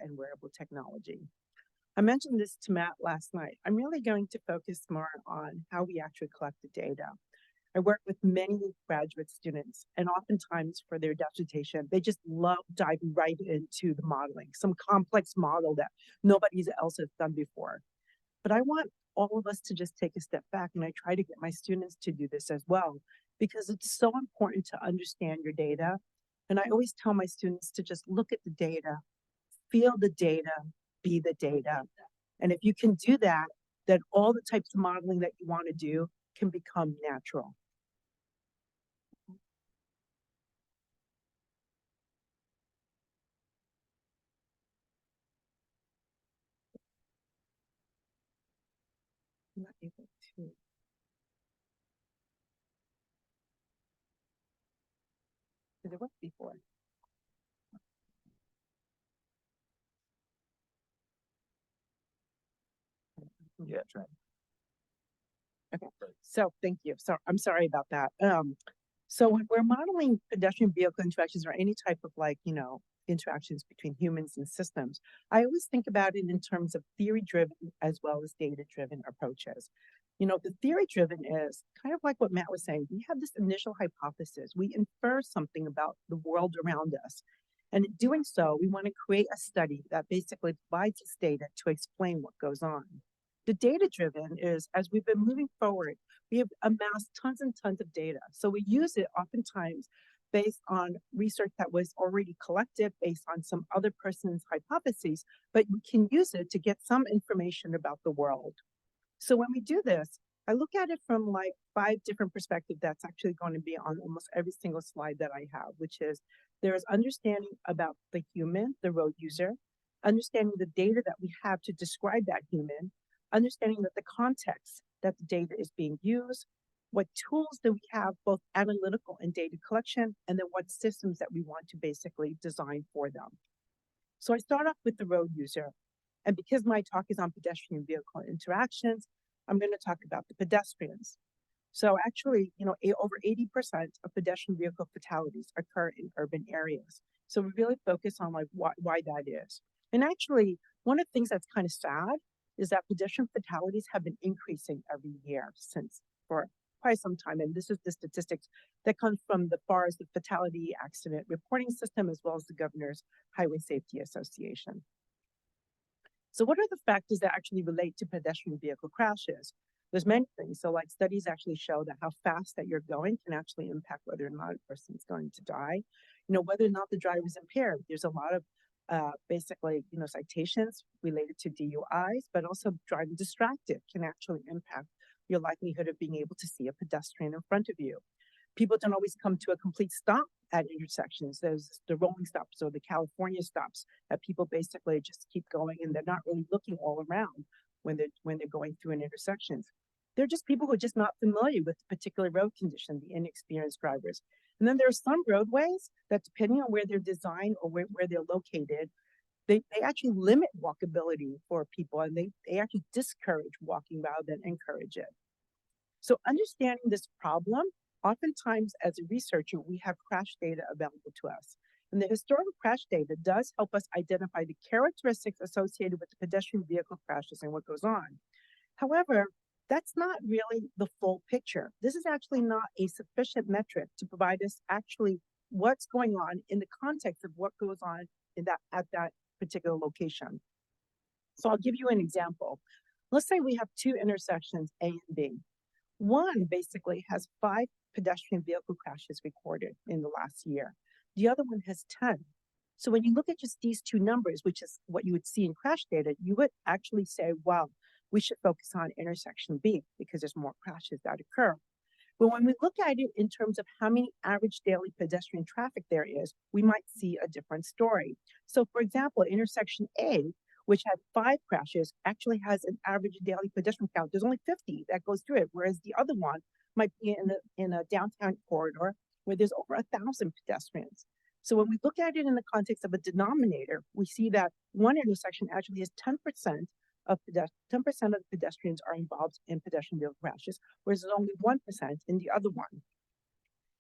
and wearable technology. I mentioned this to Matt last night. I'm really going to focus more on how we actually collect the data. I work with many graduate students, and oftentimes for their dissertation, they just love diving right into the modeling, some complex model that nobody else has done before. But I want all of us to just take a step back, and I try to get my students to do this as well, because it's so important to understand your data. And I always tell my students to just look at the data, feel the data, be the data. And if you can do that, then all the types of modeling that you want to do can become natural. I'm not able to. Did it work before? Yeah, try. Okay, so thank you. So I'm sorry about that. So when we're modeling pedestrian vehicle interactions or any type of interactions between humans and systems, I always think about it in terms of theory-driven as well as data-driven approaches. The theory-driven is kind of like what Matt was saying. We have this initial hypothesis. We infer something about the world around us. And in doing so, we want to create a study that basically provides us data to explain what goes on. The data-driven is, as we've been moving forward, we have amassed tons and tons of data. So we use it oftentimes based on research that was already collected, based on some other person's hypotheses, but we can use it to get some information about the world. So when we do this, I look at it from like 5 different perspectives that's actually going to be on almost every single slide that I have, which is there is understanding about the human, the road user, understanding the data that we have to describe that human, understanding that the context that the data is being used, what tools do we have, both analytical and data collection, and then what systems that we want to basically design for them. So I start off with the road user. And because my talk is on pedestrian vehicle interactions, I'm going to talk about the pedestrians. So actually, over 80% of pedestrian vehicle fatalities occur in urban areas. So we really focus on like why that is. And actually, one of the things that's kind of sad is that pedestrian fatalities have been increasing every year since for quite some time. And this is the statistics that come from the FAR's, the Fatality Accident Reporting System, as well as the Governor's Highway Safety Association. So what are the factors that actually relate to pedestrian vehicle crashes? There's many things. So like studies actually show that how fast that you're going can actually impact whether or not a person is going to die. Whether or not the driver is impaired. There's a lot of basically, citations related to DUIs, but also driving distracted can actually impact your likelihood of being able to see a pedestrian in front of you. People don't always come to a complete stop at intersections. There's the rolling stops or the California stops that people basically just keep going and they're not really looking all around when they're going through an intersections. They're just people who are just not familiar with the particular road condition, the inexperienced drivers. And then there are some roadways that, depending on where they're designed or where they're located, they actually limit walkability for people, and they actually discourage walking rather than encourage it. So understanding this problem, oftentimes as a researcher, we have crash data available to us. And the historical crash data does help us identify the characteristics associated with the pedestrian vehicle crashes and what goes on. However, that's not really the full picture. This is actually not a sufficient metric to provide us actually what's going on in the context of what goes on at that particular location. So I'll give you an example. Let's say we have 2 intersections, A and B. One basically has 5 pedestrian vehicle crashes recorded in the last year. The other one has 10. So when you look at just these 2 numbers, which is what you would see in crash data, you would actually say, wow, we should focus on intersection B because there's more crashes that occur. But when we look at it in terms of how many average daily pedestrian traffic there is, we might see a different story. So for example, intersection A, which had 5 crashes, actually has an average daily pedestrian count. There's only 50 that goes through it, whereas the other one might be in a downtown corridor where there's over 1,000 pedestrians. So when we look at it in the context of a denominator, we see that one intersection actually has 10% of the pedestrians are involved in pedestrian vehicle crashes, whereas there's only 1% in the other one.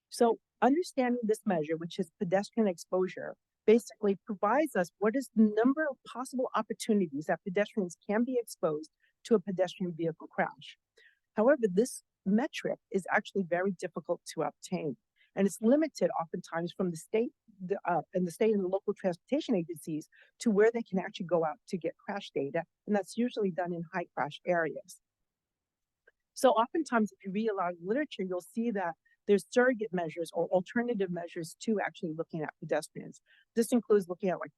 So understanding this measure, which is pedestrian exposure, basically provides us what is the number of possible opportunities that pedestrians can be exposed to a pedestrian vehicle crash. However, this metric is actually very difficult to obtain, and it's limited oftentimes from the state and the state and the local transportation agencies to where they can actually go out to get crash data, and that's usually done in high crash areas. So oftentimes, if you read a lot of literature, you'll see that there's surrogate measures or alternative measures to actually looking at pedestrians. This includes looking at like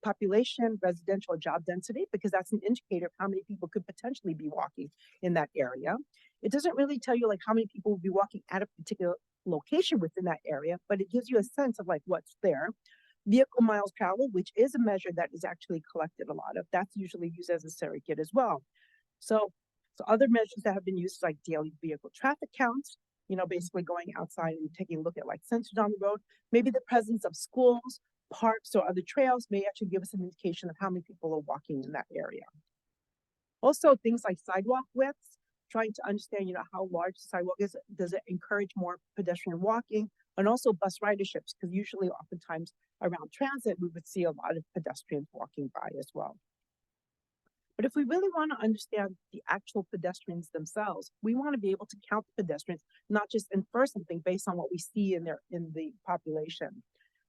population, residential, or job density, because that's an indicator of how many people could potentially be walking in that area. It doesn't really tell you like how many people will be walking at a particular location within that area, but it gives you a sense of like what's there. Vehicle miles traveled, which is a measure that is actually collected a lot of, that's usually used as a surrogate as well. So other measures that have been used like daily vehicle traffic counts, basically going outside and taking a look at like sensors on the road. Maybe the presence of schools, parks, or other trails may actually give us an indication of how many people are walking in that area. Also, things like sidewalk widths, trying to understand, how large the sidewalk is. Does it encourage more pedestrian walking? And also bus riderships, because usually oftentimes around transit, we would see a lot of pedestrians walking by as well. But if we really want to understand the actual pedestrians themselves, we want to be able to count the pedestrians, not just infer something based on what we see in the population.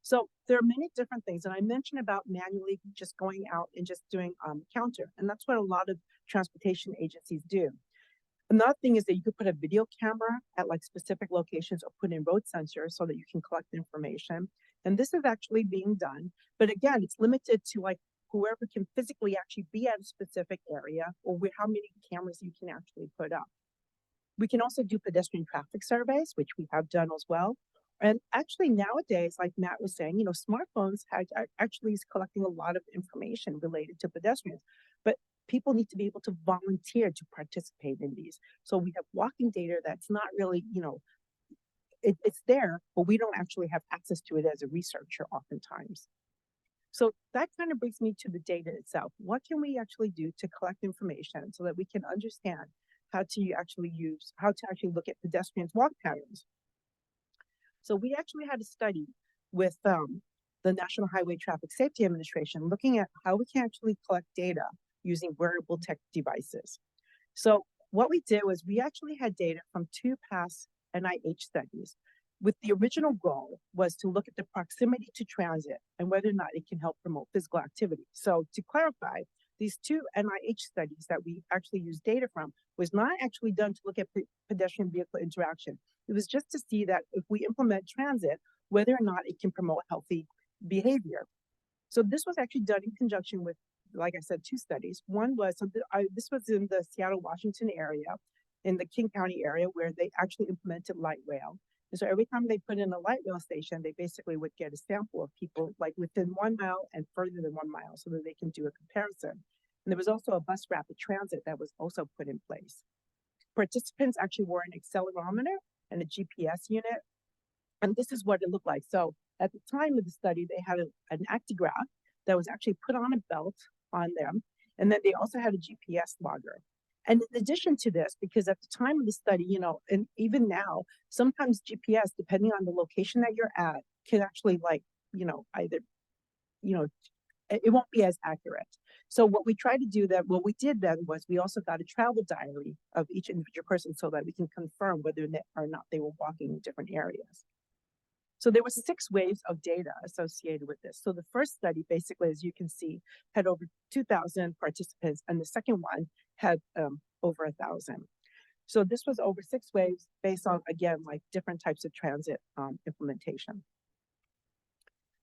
So there are many different things, and I mentioned about manually just going out and just doing counter, and that's what a lot of transportation agencies do. Another thing is that you could put a video camera at like specific locations or put in road sensors so that you can collect information. And this is actually being done, but again, it's limited to like whoever can physically actually be at a specific area or how many cameras you can actually put up. We can also do pedestrian traffic surveys, which we have done as well. And actually nowadays, like Matt was saying, smartphones actually is collecting a lot of information related to pedestrians, but people need to be able to volunteer to participate in these. So we have walking data that's not really, it's there, but we don't actually have access to it as a researcher oftentimes. So that kind of brings me to the data itself. What can we actually do to collect information so that we can understand how to actually look at pedestrians' walk patterns? So we actually had a study with the National Highway Traffic Safety Administration looking at how we can actually collect data using wearable tech devices. So what we did was we actually had data from 2 past NIH studies, with the original goal was to look at the proximity to transit and whether or not it can help promote physical activity. So to clarify, these 2 NIH studies that we actually used data from was not actually done to look at pedestrian vehicle interaction. It was just to see that if we implement transit, whether or not it can promote healthy behavior. So this was actually done in conjunction with, like I said, 2 studies. One was, this was in the Seattle, Washington area, in the King County area, where they actually implemented light rail. And so every time they put in a light rail station, they basically would get a sample of people like within 1 mile and further than 1 mile so that they can do a comparison. And there was also a bus rapid transit that was also put in place. Participants actually wore an accelerometer and a GPS unit. And this is what it looked like. So at the time of the study, they had an actigraph that was actually put on a belt on them. And then they also had a GPS logger. And in addition to this, because at the time of the study, and even now, sometimes GPS, depending on the location that you're at, can actually either, it won't be as accurate. So what we did then was we also got a travel diary of each individual person so that we can confirm whether or not they were walking in different areas. So there were 6 waves of data associated with this. So the first study, basically, as you can see, had over 2,000 participants, and the second one had over 1,000. So this was over 6 waves based on, again, like different types of transit implementation.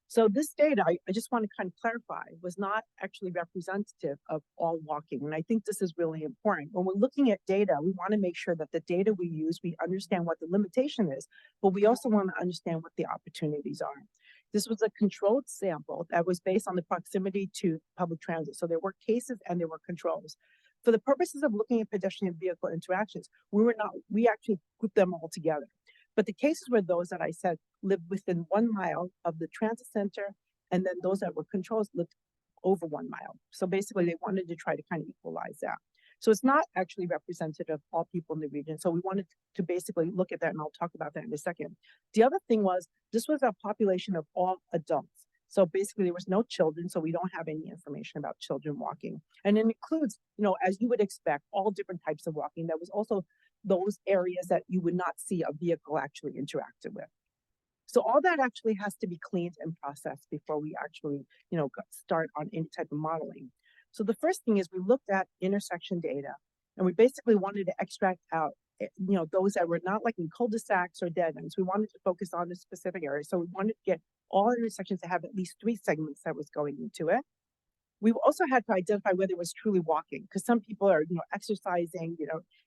So this data, I just want to kind of clarify, was not actually representative of all walking. And I think this is really important. When we're looking at data, we want to make sure that the data we use, we understand what the limitation is, but we also want to understand what the opportunities are. This was a controlled sample that was based on the proximity to public transit. So there were cases and there were controls. For the purposes of looking at pedestrian vehicle interactions, we actually grouped them all together. But the cases were those that I said lived within 1 mile of the transit center, and then those that were controls lived over 1 mile. So basically, they wanted to try to kind of equalize that. So it's not actually representative of all people in the region. So we wanted to basically look at that, and I'll talk about that in a second. The other thing was this was a population of all adults. So basically there was no children, so we don't have any information about children walking. And it includes, as you would expect, all different types of walking. That was also those areas that you would not see a vehicle actually interacted with. So all that actually has to be cleaned and processed before we actually, start on any type of modeling. So the first thing is we looked at intersection data, and we basically wanted to extract out, those that were not like in cul-de-sacs or dead ends. We wanted to focus on a specific area. So we wanted to get all intersections to have at least 3 segments that was going into it. We also had to identify whether it was truly walking, because some people are, exercising,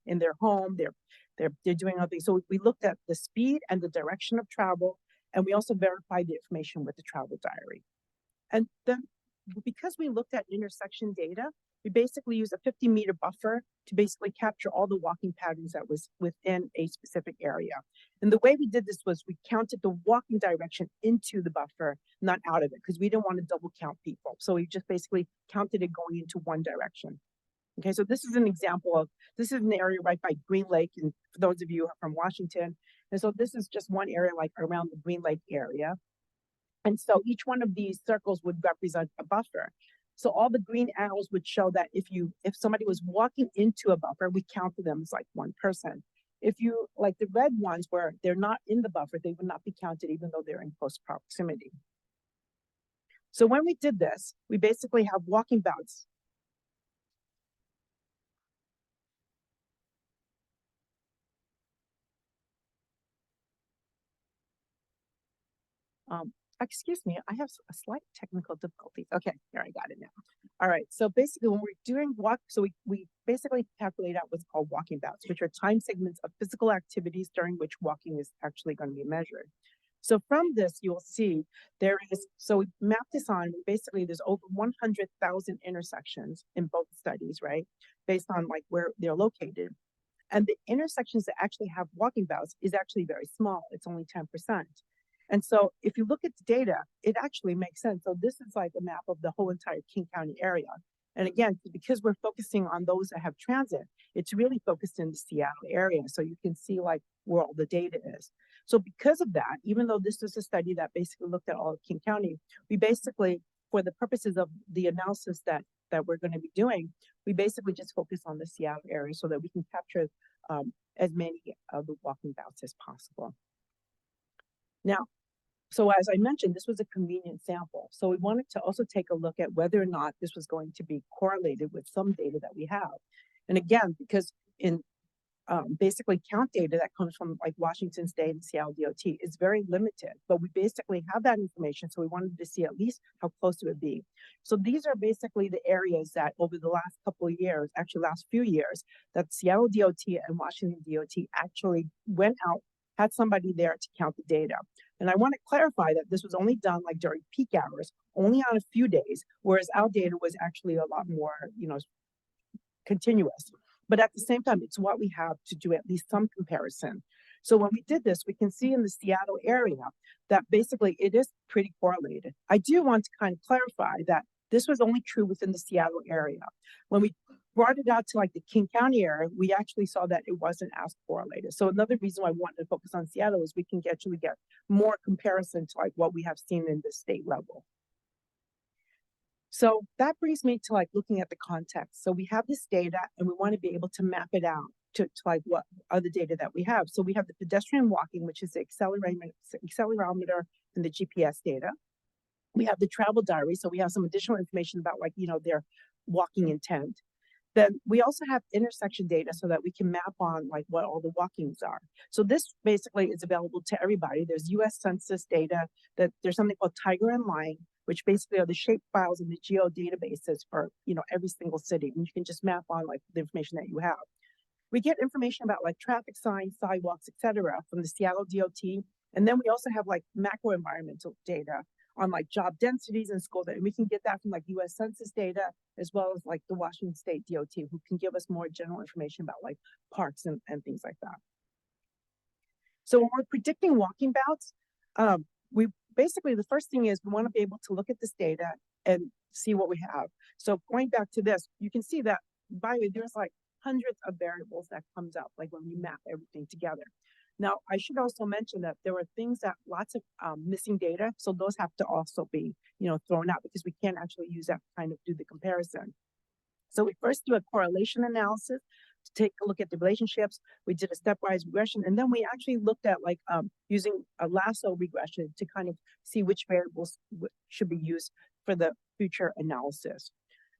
in their home, they're doing other things. So we looked at the speed and the direction of travel, and we also verified the information with the travel diary. And then because we looked at intersection data, we basically used a 50-meter buffer to basically capture all the walking patterns that was within a specific area. And the way we did this was we counted the walking direction into the buffer, not out of it, because we didn't want to double count people. So we just basically counted it going into one direction. Okay, so this is an example of, this is an area right by Green Lake, and for those of you who are from Washington. And so this is just one area like around the Green Lake area. And so each one of these circles would represent a buffer. So all the green arrows would show that if somebody was walking into a buffer, we counted them as like one person. If you, like the red ones where they're not in the buffer, they would not be counted even though they're in close proximity. So when we did this, we basically have walking bouts. Excuse me, I have a slight technical difficulties. Okay, here I got it now. All right, so basically when we're doing so we basically calculate out what's called walking bouts, which are time segments of physical activities during which walking is actually going to be measured. So from this, you'll see so we mapped this on, basically there's over 100,000 intersections in both studies, right? Based on like where they're located. And the intersections that actually have walking bouts is actually very small. It's only 10%. And so if you look at the data, it actually makes sense. So this is like a map of the whole entire King County area. And again, because we're focusing on those that have transit, it's really focused in the Seattle area. So you can see like where all the data is. So because of that, even though this is a study that basically looked at all of King County, we basically, for the purposes of the analysis that we're going to be doing, we basically just focus on the Seattle area so that we can capture as many of the walking bouts as possible. Now, so as I mentioned, this was a convenient sample. So we wanted to also take a look at whether or not this was going to be correlated with some data that we have. And again, because in basically count data that comes from like Washington State and Seattle DOT is very limited, but we basically have that information. So we wanted to see at least how close it would be. So these are basically the areas that over the last couple of years, actually last few years, that Seattle DOT and Washington DOT actually went out, had somebody there to count the data. And I want to clarify that this was only done like during peak hours, only on a few days, whereas our data was actually a lot more, continuous. But at the same time, it's what we have to do at least some comparison. So when we did this, we can see in the Seattle area that basically it is pretty correlated. I do want to kind of clarify that this was only true within the Seattle area. When we brought it out to like the King County area, we actually saw that it wasn't as correlated. So another reason why I wanted to focus on Seattle is we can actually get more comparison to like what we have seen in the state level. So that brings me to like looking at the context. So we have this data and we want to be able to map it out to like what other data that we have. So we have the pedestrian walking, which is the accelerometer and the GPS data. We have the travel diary. So we have some additional information about like, their walking intent. Then we also have intersection data so that we can map on like what all the walkings are. So this basically is available to everybody. There's US Census data, that there's something called Tiger and Line, which basically are the shape files in the geo databases for, every single city. And you can just map on like the information that you have. We get information about like traffic signs, sidewalks, etc. from the Seattle DOT. And then we also have like macro environmental data on like job densities and schools. And we can get that from like US Census data, as well as like the Washington State DOT, who can give us more general information about like parks and things like that. So when we're predicting walking bouts, we basically, the first thing is we want to be able to look at this data and see what we have. So going back to this, you can see that, by the way, there's like hundreds of variables that comes up, like when we map everything together. Now, I should also mention that there were things that lots of missing data, so those have to also be, thrown out because we can't actually use that to kind of do the comparison. So we first do a correlation analysis to take a look at the relationships. We did a stepwise regression, and then we actually looked at like using a lasso regression to kind of see which variables should be used for the future analysis.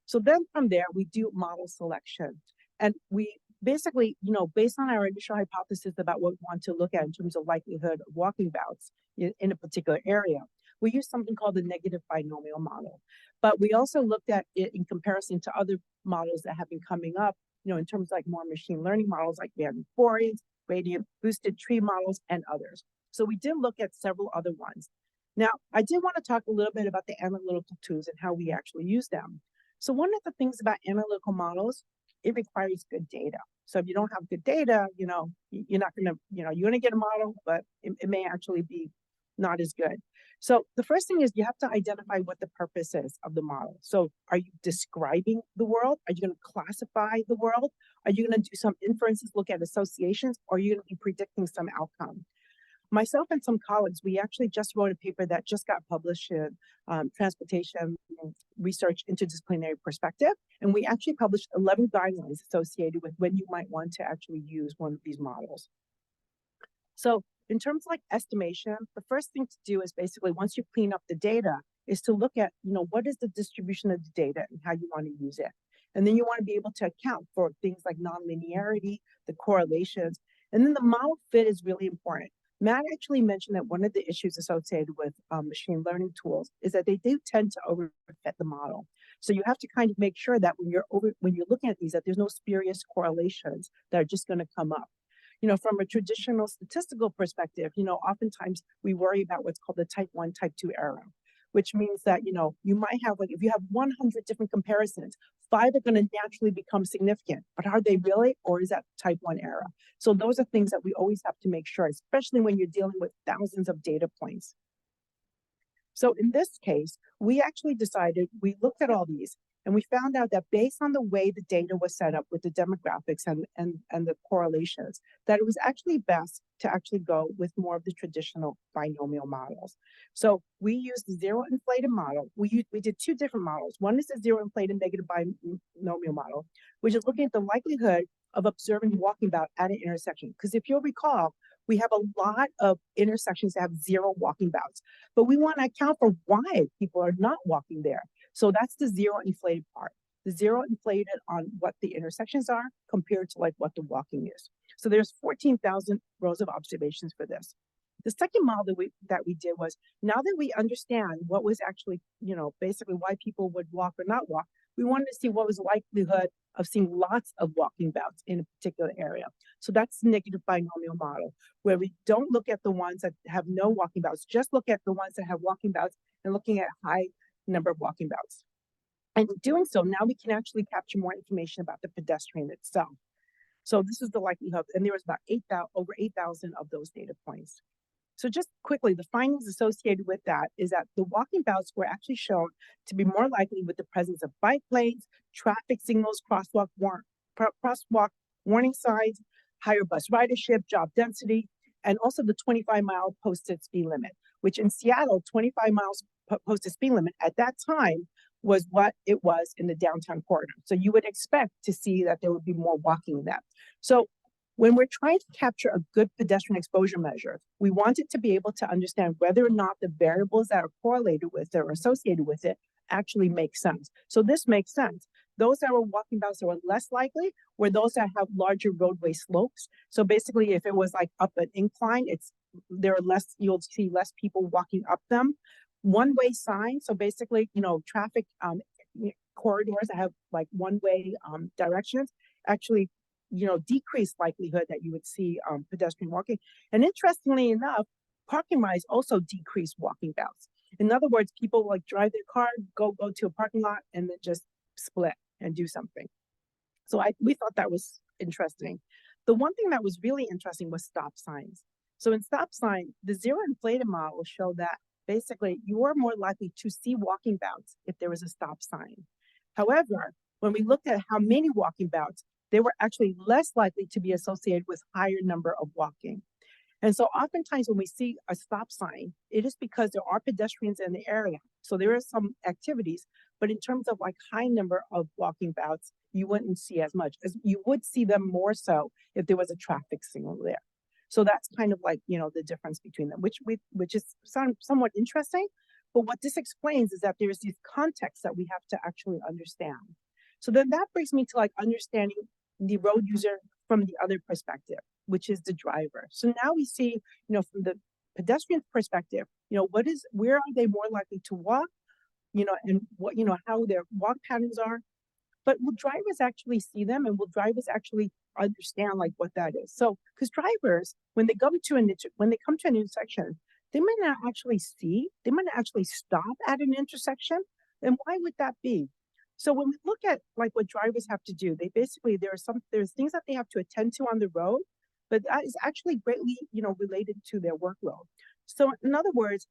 So then from there, we do model selection. And we basically, based on our initial hypothesis about what we want to look at in terms of likelihood of walking bouts in a particular area, we use something called the negative binomial model. But we also looked at it in comparison to other models that have been coming up, in terms of like more machine learning models like random forest, gradient boosted tree models, and others. So we did look at several other ones. Now, I did want to talk a little bit about the analytical tools and how we actually use them. So one of the things about analytical models, it requires good data. So if you don't have good data, you're not going to, you're going to get a model, but it may actually be not as good. So the first thing is you have to identify what the purpose is of the model. So are you describing the world? Are you going to classify the world? Are you going to do some inferences, look at associations, or are you going to be predicting some outcome? Myself and some colleagues, we actually just wrote a paper that just got published in Transportation Research Interdisciplinary Perspective, and we actually published 11 guidelines associated with when you might want to actually use one of these models. So in terms of like estimation, the first thing to do is basically once you clean up the data is to look at, what is the distribution of the data and how you want to use it. And then you want to be able to account for things like nonlinearity, the correlations, and then the model fit is really important. Matt actually mentioned that one of the issues associated with machine learning tools is that they do tend to overfit the model. So you have to kind of make sure that when you're looking at these, that there's no spurious correlations that are just going to come up. From a traditional statistical perspective, oftentimes we worry about what's called the type 1, type 2 error, which means that, you might have, like, if you have 100 different comparisons, 5 are going to naturally become significant, but are they really, or is that type 1 error? So those are things that we always have to make sure, especially when you're dealing with thousands of data points. So in this case, we actually decided, we looked at all these, and we found out that based on the way the data was set up with the demographics and the correlations, that it was actually best to actually go with more of the traditional binomial models. So we used the zero inflated model. We did 2 different models. One is the zero inflated negative binomial model, which is looking at the likelihood of observing walking bout at an intersection. Because if you'll recall, we have a lot of intersections that have 0 walking bouts, but we want to account for why people are not walking there. So that's the zero inflated part. The zero inflated on what the intersections are compared to like what the walking is. So there's 14,000 rows of observations for this. The second model that we did was, now that we understand what was actually, basically why people would walk or not walk, we wanted to see what was the likelihood of seeing lots of walking bouts in a particular area. So that's the negative binomial model, where we don't look at the ones that have no walking bouts, just look at the ones that have walking bouts and looking at high number of walking bouts. And in doing so, now we can actually capture more information about the pedestrian itself. So this is the likelihood, and there was about over 8,000 of those data points. So just quickly, the findings associated with that is that the walking bouts were actually shown to be more likely with the presence of bike lanes, traffic signals, crosswalk warning signs, higher bus ridership, job density, and also the 25-mile posted speed limit, which in Seattle, 25 miles posted speed limit at that time was what it was in the downtown corridor. So you would expect to see that there would be more walking there. So when we're trying to capture a good pedestrian exposure measure, we want it to be able to understand whether or not the variables that are correlated with it or associated with it actually make sense. So this makes sense. Those that were walking bouts that were less likely were those that have larger roadway slopes. So basically, if it was like up an incline, you'll see less people walking up them. One-way signs, so basically, traffic corridors that have like one-way directions actually, decrease likelihood that you would see pedestrian walking. And interestingly enough, parking rides also decrease walking bouts. In other words, people like drive their car, go to a parking lot, and then just split and do something. So we thought that was interesting. The one thing that was really interesting was stop signs. So in stop sign, the zero inflated model showed that basically you are more likely to see walking bouts if there was a stop sign. However, when we looked at how many walking bouts, they were actually less likely to be associated with higher number of walking. And so oftentimes when we see a stop sign, it is because there are pedestrians in the area. So there are some activities, but in terms of like high number of walking bouts, you wouldn't see as much as you would see them more so if there was a traffic signal there. So that's kind of like, the difference between them, which is somewhat interesting. But what this explains is that there's these contexts that we have to actually understand. So then that brings me to like understanding the road user from the other perspective, which is the driver. So now we see, from the pedestrian perspective, where are they more likely to walk, and what, how their walk patterns are. But will drivers actually see them, and will drivers actually understand like what that is? So, because drivers, when they come to an intersection, they might not actually see, they might not actually stop at an intersection. And why would that be? So when we look at like what drivers have to do, they basically there's things that they have to attend to on the road, but that is actually greatly, related to their workload. So in other words,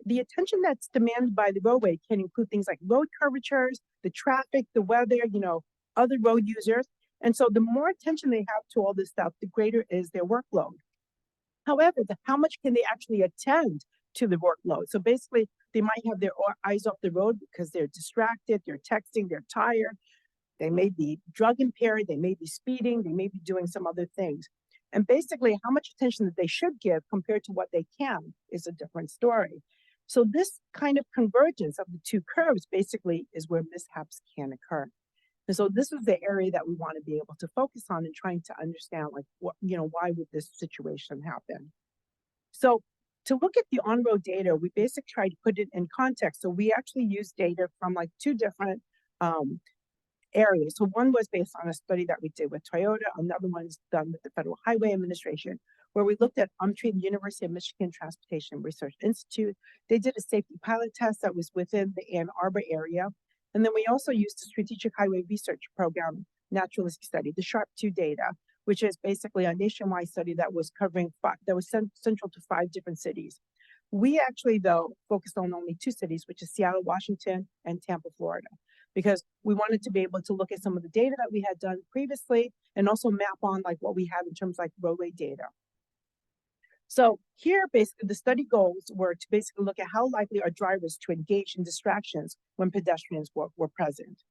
the attention that's demanded by the roadway can include things like road curvatures, the traffic, the weather, other road users. And so the more attention they have to all this stuff, the greater is their workload. However, how much can they actually attend to the workload? So basically, they might have their eyes off the road because they're distracted, they're texting, they're tired, they may be drug impaired, they may be speeding, they may be doing some other things. And basically, how much attention that they should give compared to what they can is a different story. So this kind of convergence of the two curves basically is where mishaps can occur. And so this is the area that we want to be able to focus on in trying to understand like why would this situation happen? So to look at the on-road data, we basically try to put it in context. So we actually use data from like two different areas. So one was based on a study that we did with Toyota. Another one's done with the Federal Highway Administration, where we looked at the University of Michigan Transportation Research Institute. They did a safety pilot test that was within the Ann Arbor area. And then we also used the Strategic Highway Research Program naturalistic study, the SHARP-2 data, which is basically a nationwide study that was covering that was central to 5 different cities. We actually, though, focused on only 2 cities, which is Seattle, Washington, and Tampa, Florida, because we wanted to be able to look at some of the data that we had done previously and also map on like what we have in terms of like roadway data. So here, basically, the study goals were to basically look at how likely are drivers to engage in distractions when pedestrians were present.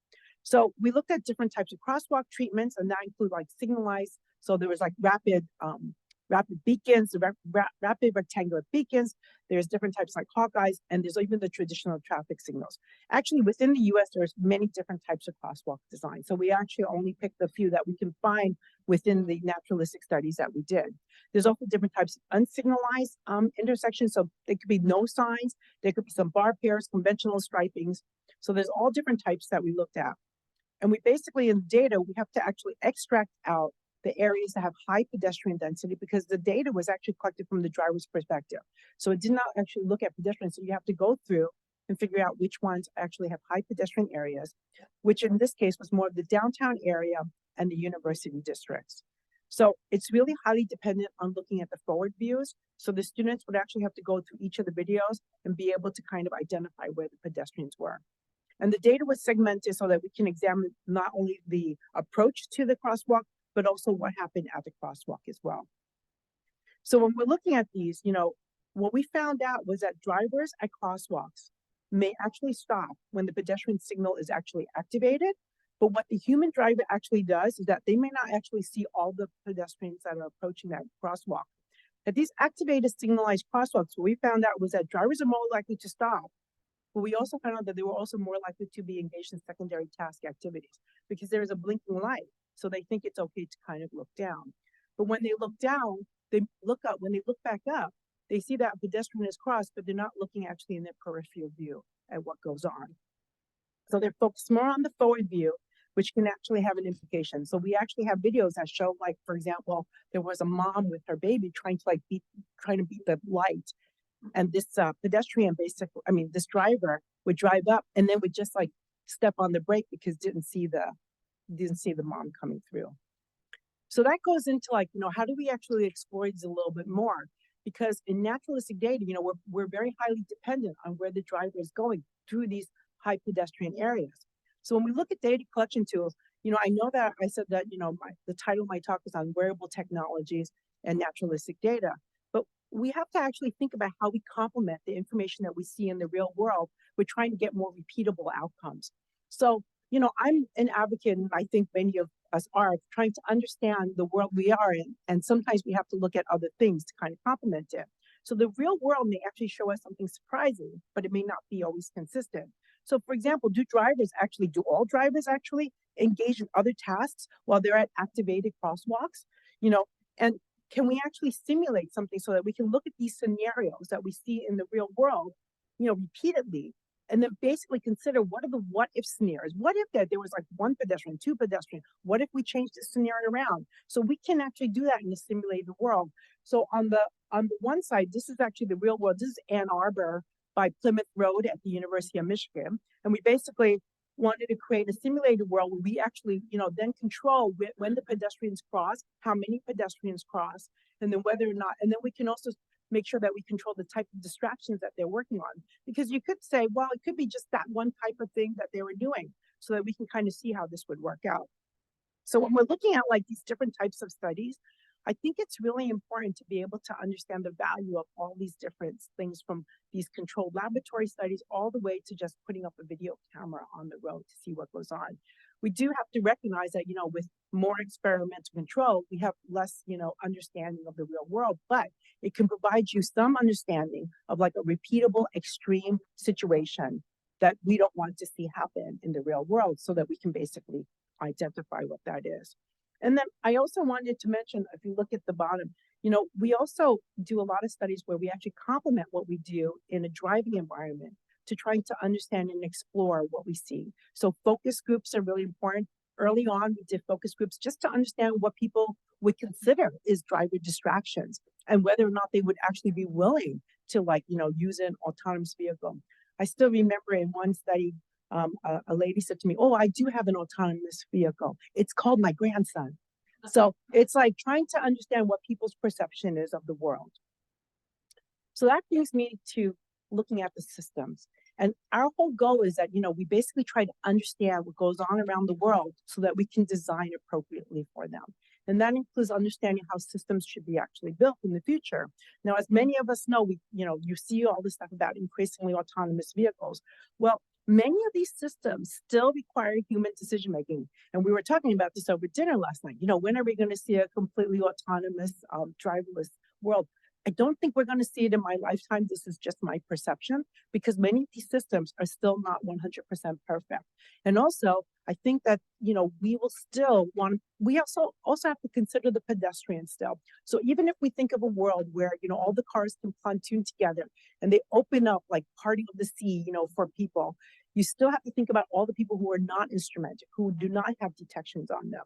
So we looked at different types of crosswalk treatments, and that include like signalized. So there was like rapid beacons, rapid rectangular beacons. There's different types like Hawkeyes, and there's even the traditional traffic signals. Actually, within the U.S., there's many different types of crosswalk design. So we actually only picked the few that we can find within the naturalistic studies that we did. There's also different types of unsignalized intersections. So there could be no signs. There could be some bar pairs, conventional stripings. So there's all different types that we looked at. And we basically, in data, we have to actually extract out the areas that have high pedestrian density because the data was actually collected from the driver's perspective. So it did not actually look at pedestrians. So you have to go through and figure out which ones actually have high pedestrian areas, which in this case was more of the downtown area and the university districts. So it's really highly dependent on looking at the forward views. So the students would actually have to go through each of the videos and be able to kind of identify where the pedestrians were. And the data was segmented so that we can examine not only the approach to the crosswalk, but also what happened at the crosswalk as well. So when we're looking at these, what we found out was that drivers at crosswalks may actually stop when the pedestrian signal is actually activated. But what the human driver actually does is that they may not actually see all the pedestrians that are approaching that crosswalk. At these activated signalized crosswalks, what we found out was that drivers are more likely to stop. But we also found out that they were also more likely to be engaged in secondary task activities because there is a blinking light. So they think it's okay to kind of look down. But when they look down, they look up. When they look back up, they see that a pedestrian is crossed, but they're not looking actually in their peripheral view at what goes on. So they're focused more on the forward view, which can actually have an implication. So we actually have videos that show, like, for example, there was a mom with her baby trying to beat the light. And this pedestrian this driver would drive up and then would just like step on the brake because didn't see the mom coming through. So that goes into how do we actually explore these a little bit more? Because in naturalistic data, we're very highly dependent on where the driver is going through these high pedestrian areas. So when we look at data collection tools, I know that I said that, the title of my talk is on wearable technologies and naturalistic data. But we have to actually think about how we complement the information that we see in the real world. We're trying to get more repeatable outcomes. So, I'm an advocate, and I think many of us are trying to understand the world we are in. And sometimes we have to look at other things to kind of complement it. So the real world may actually show us something surprising, but it may not be always consistent. So, for example, do all drivers actually engage in other tasks while they're at activated crosswalks? You know, and can we actually simulate something so that we can look at these scenarios that we see in the real world, repeatedly, and then basically consider what are the what if scenarios? What if that there was like one pedestrian, two pedestrian? What if we change the scenario around? So we can actually do that in a simulated world. So on the one side, this is actually the real world. This is Ann Arbor by Plymouth Road at the University of Michigan, and we basically wanted to create a simulated world where we actually, then control when the pedestrians cross, how many pedestrians cross, and then whether or not, and then we can also make sure that we control the type of distractions that they're working on. Because you could say, well, it could be just that one type of thing that they were doing, so that we can kind of see how this would work out. So when we're looking at like these different types of studies, I think it's really important to be able to understand the value of all these different things, from these controlled laboratory studies all the way to just putting up a video camera on the road to see what goes on. We do have to recognize that, with more experimental control, we have less, understanding of the real world, but it can provide you some understanding of like a repeatable extreme situation that we don't want to see happen in the real world, so that we can basically identify what that is. And then I also wanted to mention, if you look at the bottom, we also do a lot of studies where we actually complement what we do in a driving environment to trying to understand and explore what we see. So focus groups are really important. Early on, we did focus groups just to understand what people would consider is driver distractions, and whether or not they would actually be willing to use an autonomous vehicle. I still remember in one study, a lady said to me, "Oh, I do have an autonomous vehicle. It's called my grandson." So it's like trying to understand what people's perception is of the world. So that brings me to looking at the systems. And our whole goal is that, we basically try to understand what goes on around the world so that we can design appropriately for them. And that includes understanding how systems should be actually built in the future. Now, as many of us know, you see all this stuff about increasingly autonomous vehicles. Well, many of these systems still require human decision making. And we were talking about this over dinner last night. When are we going to see a completely autonomous, driverless world? I don't think we're going to see it in my lifetime. This is just my perception, because many of these systems are still not 100% perfect. And also, I think that, we will still we also have to consider the pedestrian still. So even if we think of a world where, all the cars can pontoon together and they open up like parting of the sea, for people, you still have to think about all the people who are not instrumented, who do not have detections on them.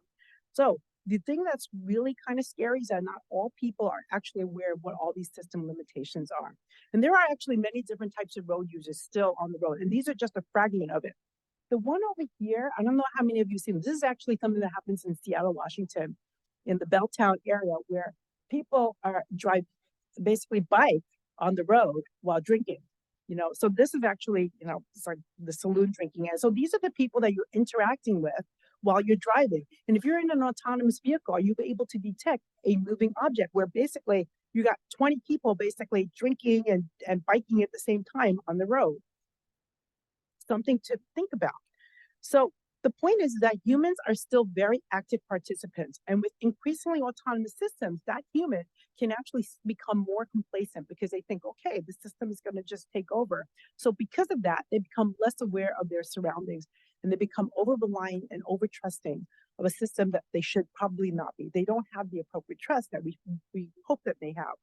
So the thing that's really kind of scary is that not all people are actually aware of what all these system limitations are. And there are actually many different types of road users still on the road, and these are just a fragment of it. The one over here, I don't know how many of you have seen this. This is actually something that happens in Seattle, Washington, in the Belltown area, where people drive basically bike on the road while drinking. So this is actually, it's like the saloon drinking. And so these are the people that you're interacting with while you're driving. And if you're in an autonomous vehicle, are you able to detect a moving object where basically you got 20 people basically drinking and biking at the same time on the road? Something to think about. So the point is that humans are still very active participants. And with increasingly autonomous systems, that human can actually become more complacent because they think, okay, the system is going to just take over. So because of that, they become less aware of their surroundings, and they become over reliant and over trusting of a system that they should probably not be. They don't have the appropriate trust that we hope that they have.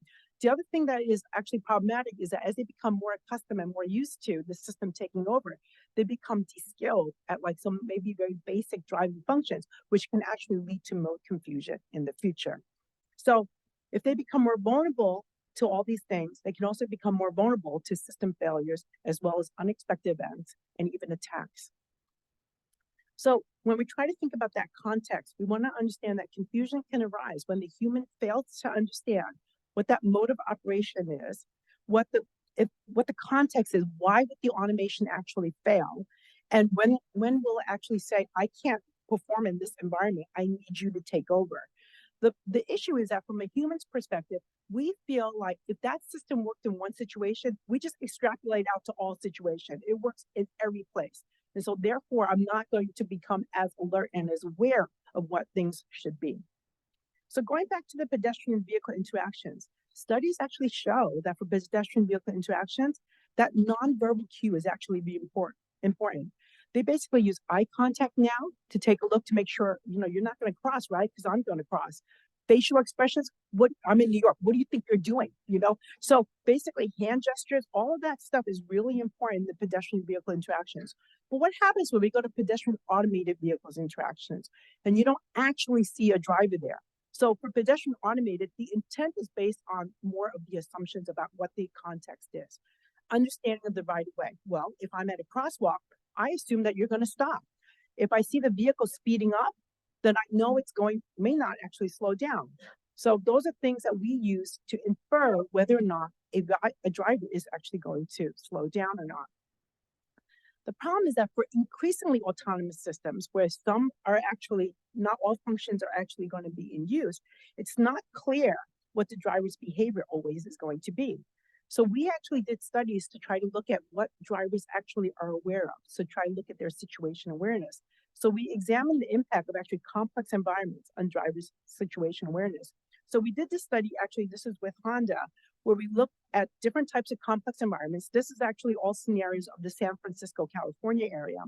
The other thing that is actually problematic is that as they become more accustomed and more used to the system taking over, they become de-skilled at like some maybe very basic driving functions, which can actually lead to mode confusion in the future. So if they become more vulnerable to all these things, they can also become more vulnerable to system failures, as well as unexpected events and even attacks. So when we try to think about that context, we want to understand that confusion can arise when the human fails to understand what that mode of operation is, what the context is, why would the automation actually fail, and when we'll actually say, I can't perform in this environment, I need you to take over. The issue is that from a human's perspective, we feel like if that system worked in one situation, we just extrapolate out to all situations. It works in every place. And so therefore, I'm not going to become as alert and as aware of what things should be. So going back to the pedestrian vehicle interactions, studies actually show that for pedestrian vehicle interactions, that nonverbal cue is actually the important. They basically use eye contact now to take a look to make sure, you're not going to cross, right? Because I'm going to cross. Facial expressions, I'm in New York. What do you think you're doing? So basically hand gestures, all of that stuff is really important in the pedestrian vehicle interactions. But what happens when we go to pedestrian automated vehicles interactions and you don't actually see a driver there? So for pedestrian automated, the intent is based on more of the assumptions about what the context is. Understanding of the right of way. Well, if I'm at a crosswalk, I assume that you're going to stop. If I see the vehicle speeding up, then I know may not actually slow down. So those are things that we use to infer whether or not a driver is actually going to slow down or not. The problem is that for increasingly autonomous systems, where some are actually, not all functions are actually going to be in use, it's not clear what the driver's behavior always is going to be. So we actually did studies to try to look at what drivers actually are aware of. So try to look at their situation awareness. So we examined the impact of actually complex environments on drivers' situation awareness. So we did this study, actually, this is with Honda, where we looked at different types of complex environments. This is actually all scenarios of the San Francisco, California area,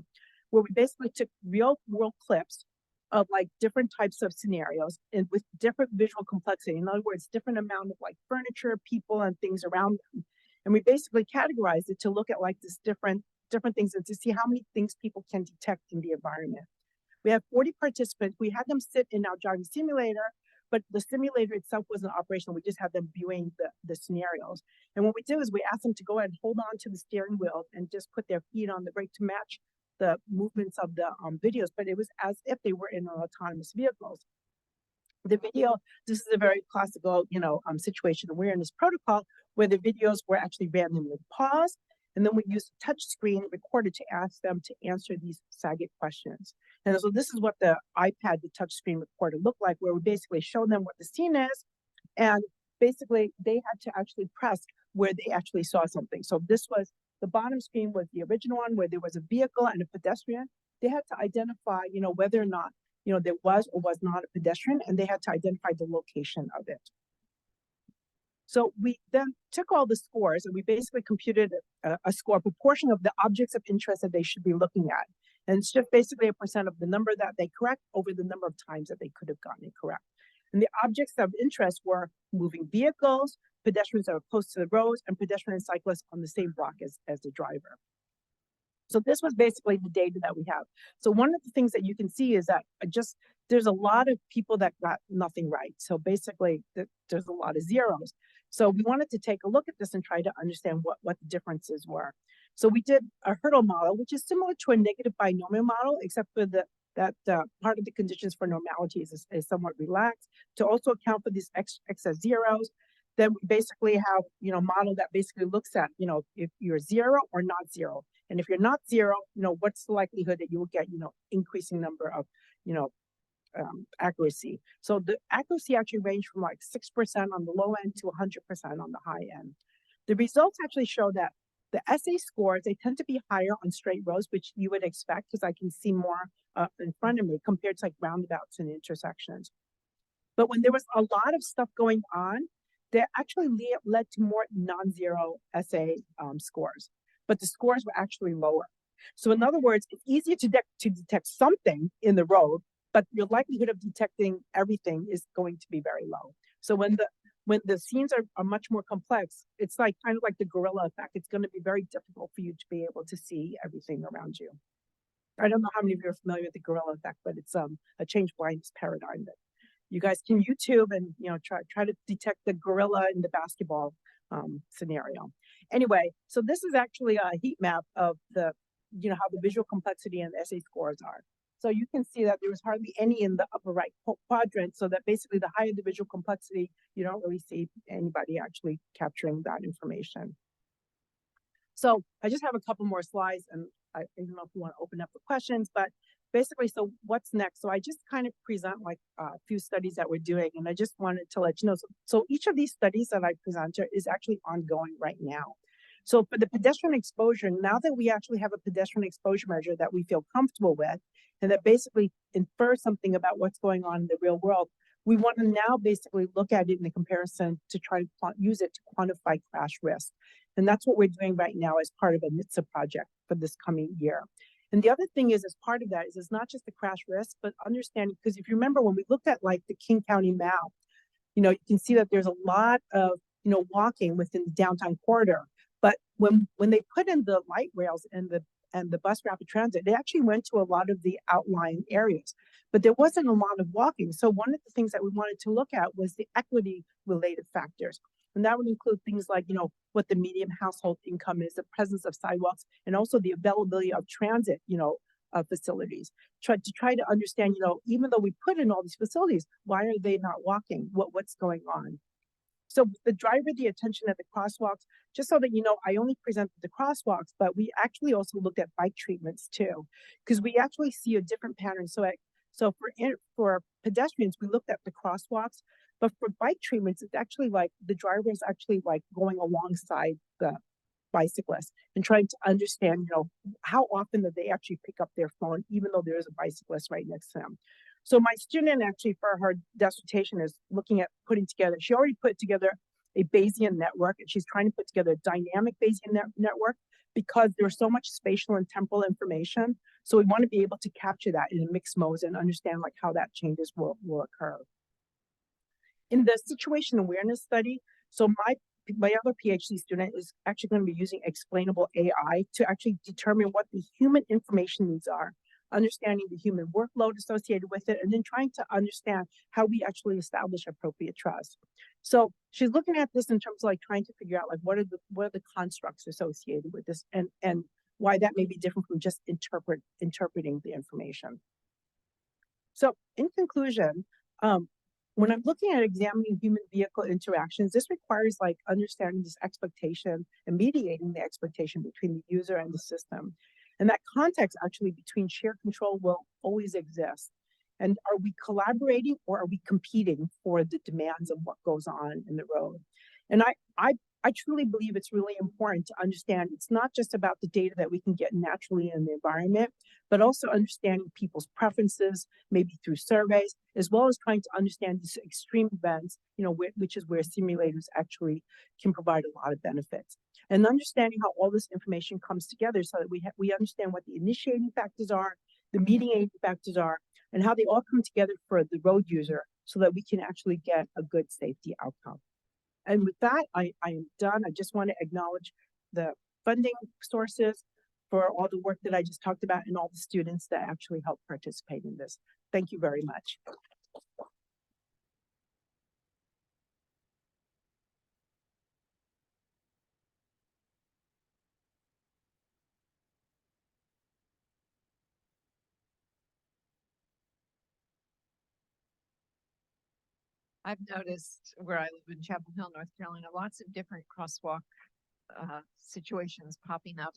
where we basically took real world clips of like different types of scenarios and with different visual complexity. In other words, different amount of like furniture, people, and things around them. And we basically categorized it to look at like this different things and to see how many things people can detect in the environment. We have 40 participants. We had them sit in our driving simulator, but the simulator itself wasn't operational. We just had them viewing the scenarios. And what we did is we asked them to go ahead and hold on to the steering wheel and just put their feet on the brake to match the movements of the videos, but it was as if they were in autonomous vehicles. The video, this is a very classical, situation awareness protocol where the videos were actually randomly paused, and then we used a touch screen recorder to ask them to answer these SAGIT questions. And so this is what the iPad, the touch screen recorder looked like, where we basically show them what the scene is, and basically they had to actually press where they actually saw something. So this was the bottom screen was the original one where there was a vehicle and a pedestrian. They had to identify, whether or not, there was or was not a pedestrian, and they had to identify the location of it. So we then took all the scores and we basically computed a score proportion of the objects of interest that they should be looking at. And it's just basically a percent of the number that they correct over the number of times that they could have gotten it correct. And the objects of interest were moving vehicles, pedestrians that are close to the roads, and pedestrian and cyclists on the same block as the driver. So this was basically the data that we have. So one of the things that you can see is that there's a lot of people that got nothing right. So basically there's a lot of zeros. So we wanted to take a look at this and try to understand what the differences were. So we did a hurdle model, which is similar to a negative binomial model, except for that part of the conditions for normality is somewhat relaxed to also account for these excess zeros. Then we basically have, a model that basically looks at, if you're zero or not zero. And if you're not zero, what's the likelihood that you will get, increasing number of, accuracy. So the accuracy actually ranged from like 6% on the low end to 100% on the high end. The results actually show that the essay scores, they tend to be higher on straight roads, which you would expect because I can see more in front of me compared to like roundabouts and intersections. But when there was a lot of stuff going on, that actually led to more non-zero essay scores, but the scores were actually lower. So in other words, it's easier to detect something in the road, but your likelihood of detecting everything is going to be very low. So when the scenes are much more complex, it's like kind of like the gorilla effect. It's going to be very difficult for you to be able to see everything around you. I don't know how many of you are familiar with the gorilla effect, but it's a change blindness paradigm that you guys can YouTube and try to detect the gorilla in the basketball scenario. Anyway, so this is actually a heat map of the how the visual complexity and essay scores are. So you can see that there was hardly any in the upper right quadrant. So that basically the higher the visual complexity, you don't really see anybody actually capturing that information. So I just have a couple more slides, and I don't know if you want to open up for questions, but basically, so what's next? So I just kind of present like a few studies that we're doing, and I just wanted to let you know. So each of these studies that I presented is actually ongoing right now. So for the pedestrian exposure, now that we actually have a pedestrian exposure measure that we feel comfortable with, and that basically infers something about what's going on in the real world, we want to now basically look at it in a comparison to try to use it to quantify crash risk. And that's what we're doing right now as part of a NHTSA project for this coming year. And the other thing is, as part of that, is it's not just the crash risk, but understanding, because if you remember when we looked at like the King County map, you can see that there's a lot of, walking within the downtown corridor. But when they put in the light rails and the bus rapid transit, they actually went to a lot of the outlying areas, but there wasn't a lot of walking. So one of the things that we wanted to look at was the equity related factors. And that would include things like, what the median household income is, the presence of sidewalks, and also the availability of transit, facilities. To try to understand, even though we put in all these facilities, why are they not walking? What's going on? So the driver, the attention at the crosswalks, just so that I only presented the crosswalks, but we actually also looked at bike treatments too, because we actually see a different pattern. So for pedestrians, we looked at the crosswalks, but for bike treatments, it's actually like the driver is actually like going alongside the bicyclist and trying to understand, how often do they actually pick up their phone, even though there is a bicyclist right next to them. So my student actually for her dissertation is looking at putting together, she already put together a Bayesian network, and she's trying to put together a dynamic Bayesian network because there's so much spatial and temporal information. So we want to be able to capture that in a mixed mode and understand like how that changes will occur. In the situation awareness study, so my other PhD student is actually going to be using explainable AI to actually determine what the human information needs are, understanding the human workload associated with it, and then trying to understand how we actually establish appropriate trust. So she's looking at this in terms of like trying to figure out like what are the constructs associated with this, and why that may be different from just interpreting the information. So in conclusion, when I'm looking at examining human vehicle interactions, this requires like understanding this expectation and mediating the expectation between the user and the system. And that context actually between shared control will always exist. And are we collaborating or are we competing for the demands of what goes on in the road? And I truly believe it's really important to understand it's not just about the data that we can get naturally in the environment, but also understanding people's preferences, maybe through surveys, as well as trying to understand these extreme events, which is where simulators actually can provide a lot of benefits. And understanding how all this information comes together so that we understand what the initiating factors are, the mediating factors are, and how they all come together for the road user so that we can actually get a good safety outcome. And with that, I am done. I just want to acknowledge the funding sources for all the work that I just talked about and all the students that actually help participate in this. Thank you very much. I've noticed where I live in Chapel Hill, North Carolina, lots of different crosswalk situations popping up.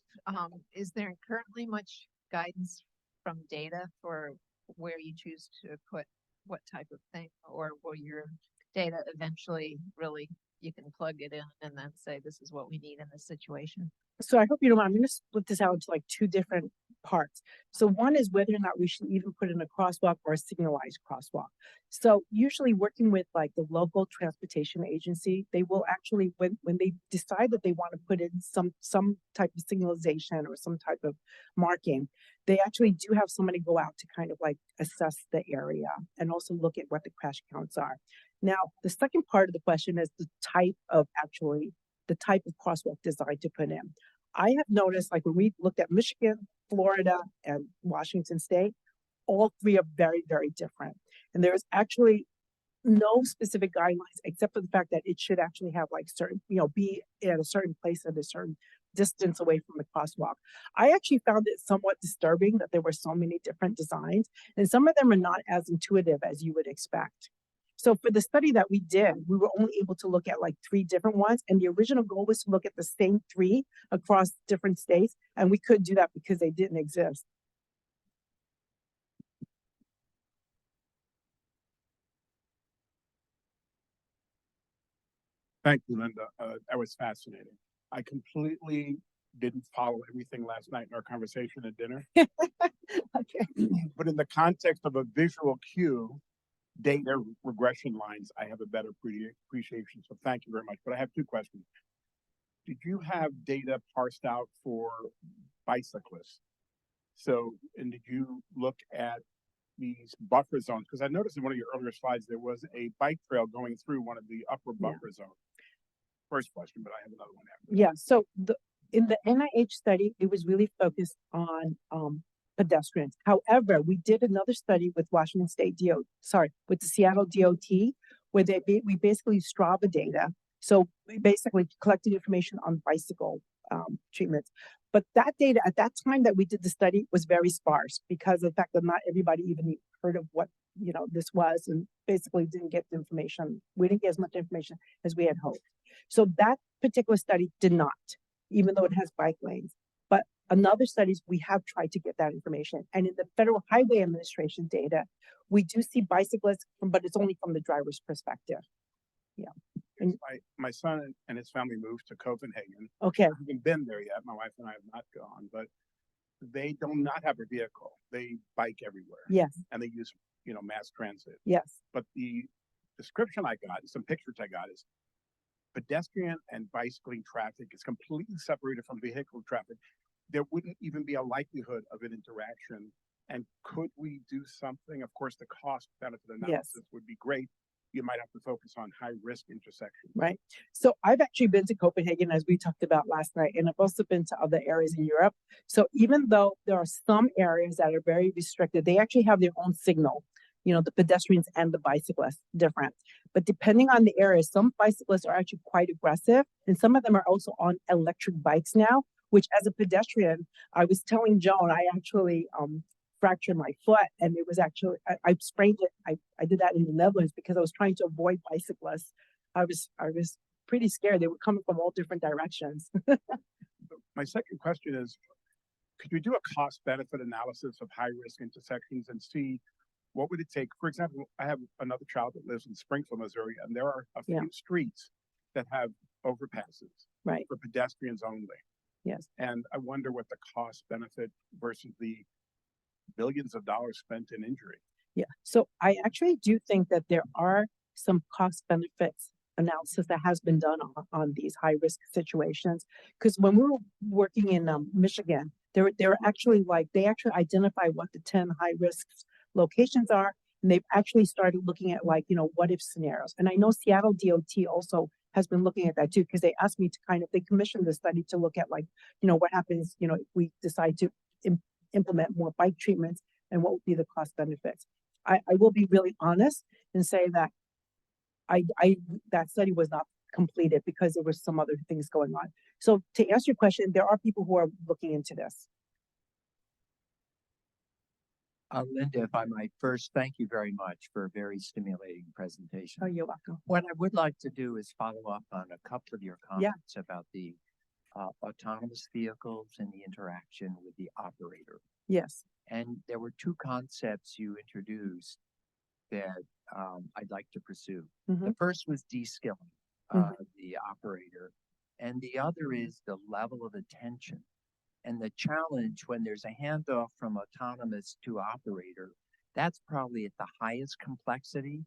Is there currently much guidance from data for where you choose to put what type of thing, or will your data eventually really, you can plug it in and then say, this is what we need in this situation? So I hope you don't mind. I'm going to split this out into like two different parts. So one is whether or not we should even put in a crosswalk or a signalized crosswalk. So usually working with like the local transportation agency, they will actually, when they decide that they want to put in some type of signalization or some type of marking, they actually do have somebody go out to kind of like assess the area and also look at what the crash counts are. Now, the second part of the question is the type of crosswalk design to put in. I have noticed, like when we looked at Michigan, Florida, and Washington State, all three are very, very different. And there's actually no specific guidelines except for the fact that it should actually have like certain, be at a certain place at a certain distance away from the crosswalk. I actually found it somewhat disturbing that there were so many different designs, and some of them are not as intuitive as you would expect. So for the study that we did, we were only able to look at like 3 different ones. And the original goal was to look at the same 3 across different states. And we couldn't do that because they didn't exist. Thank you, Linda. That was fascinating. I completely didn't follow everything last night in our conversation at dinner, Okay. but in the context of a visual cue, data regression lines, I have a better appreciation. So thank you very much. But I have two questions. Did you have data parsed out for bicyclists? So, and did you look at these buffer zones? Because I noticed in one of your earlier slides, there was a bike trail going through one of the upper Yeah. buffer zones. First question, but I have another one after. Yeah, so in the NIH study, it was really focused on pedestrians. However, we did another study with Washington State with the Seattle DOT, where we basically Strava data. So we basically collected information on bicycle treatments. But that data at that time that we did the study was very sparse because of the fact that not everybody even heard of what this was, and basically didn't get the information. We didn't get as much information as we had hoped. So that particular study did not, even though it has bike lanes. But in other studies, we have tried to get that information. And in the Federal Highway Administration data, we do see bicyclists, but it's only from the driver's perspective. Yeah. And, My son and his family moved to Copenhagen. okay. I haven't been there yet. My wife and I have not gone, but they do not have a vehicle. They bike everywhere. Yes. And they use, mass transit. Yes. But the description I got, some pictures I got, is pedestrian and bicycling traffic is completely separated from vehicle traffic. There wouldn't even be a likelihood of an interaction. And could we do something? Of course, the cost benefit analysis would be great. You might have to focus on high risk intersections. Right. So I've actually been to Copenhagen, as we talked about last night, and I've also been to other areas in Europe. So even though there are some areas that are very restricted, they actually have their own signal. The pedestrians and the bicyclists different. But depending on the area, some bicyclists are actually quite aggressive, and some of them are also on electric bikes now, which as a pedestrian, I was telling Joan, I actually fractured my foot, and it was actually, I sprained it. I did that in the Netherlands because I was trying to avoid bicyclists. I was pretty scared. They were coming from all different directions. My second question is, could you do a cost benefit analysis of high risk intersections and see what would it take? For example, I have another child that lives in Springfield, Missouri, and there are a few streets that have overpasses for pedestrians only. Yes. And I wonder what the cost benefit versus the billions of dollars spent in injury. Yeah. So I actually do think that there are some cost benefits analysis that has been done on these high risk situations. Because when we were working in Michigan, they were actually they actually identify what the 10 high risks locations are, and they've actually started looking at what if scenarios. And I know Seattle DOT also has been looking at that too, because they asked me to they commissioned the study to look at what happens if we decide to implement more bike treatments, and what would be the cost benefits. I will be really honest and say that that study was not completed because there were some other things going on. So to answer your question, there are people who are looking into this. Linda, if I might first, thank you very much for a very stimulating presentation. Oh, you're welcome. What I would like to do is follow up on a couple of your comments about the autonomous vehicles and the interaction with the operator. Yes. And there were two concepts you introduced that I'd like to pursue. The first was de-skilling the operator, and the other is the level of attention. And the challenge when there's a handoff from autonomous to operator, that's probably at the highest complexity,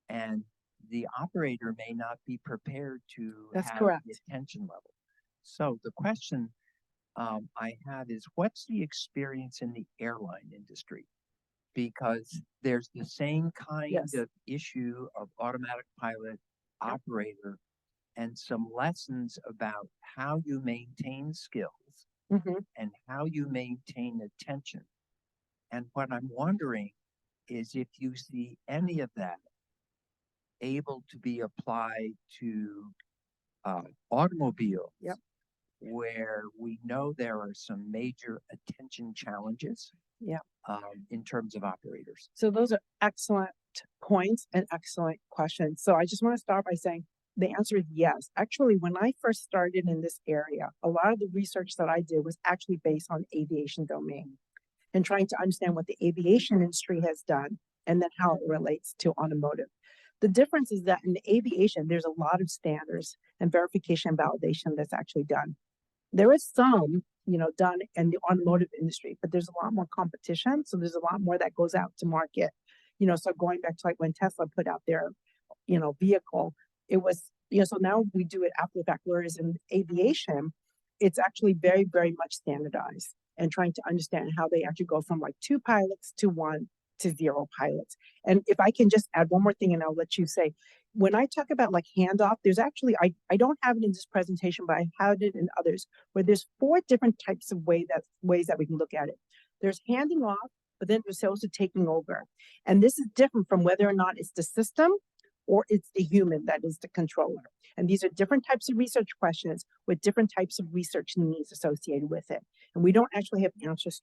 and the operator may not be prepared to have the attention level. So the question I have is, what's the experience in the airline industry? Because there's the same kind of issue of automatic pilot, operator, and some lessons about how you maintain skills and how you maintain attention. And what I'm wondering is if you see any of that able to be applied to automobiles, where we know there are some major attention challenges in terms of operators. So those are excellent points and excellent questions. So I just want to start by saying the answer is yes. Actually, when I first started in this area, a lot of the research that I did was actually based on aviation domain and trying to understand what the aviation industry has done and then how it relates to automotive. The difference is that in aviation, there's a lot of standards and verification and validation that's actually done. There is some, done in the automotive industry, but there's a lot more competition. So there's a lot more that goes out to market. So going back to like when Tesla put out their, vehicle, it was, so now we do it after the fact. Whereas in aviation, it's actually very, very much standardized and trying to understand how they actually go from like 2 pilots to 1 to 0 pilots. And if I can just add one more thing, and I'll let you say, when I talk about like handoff, there's actually, I don't have it in this presentation, but I have it in others, where there's 4 different types of ways that we can look at it. There's handing off, but then there's also taking over. And this is different from whether or not it's the system or it's the human that is the controller. And these are different types of research questions with different types of research needs associated with it. And we don't actually have answers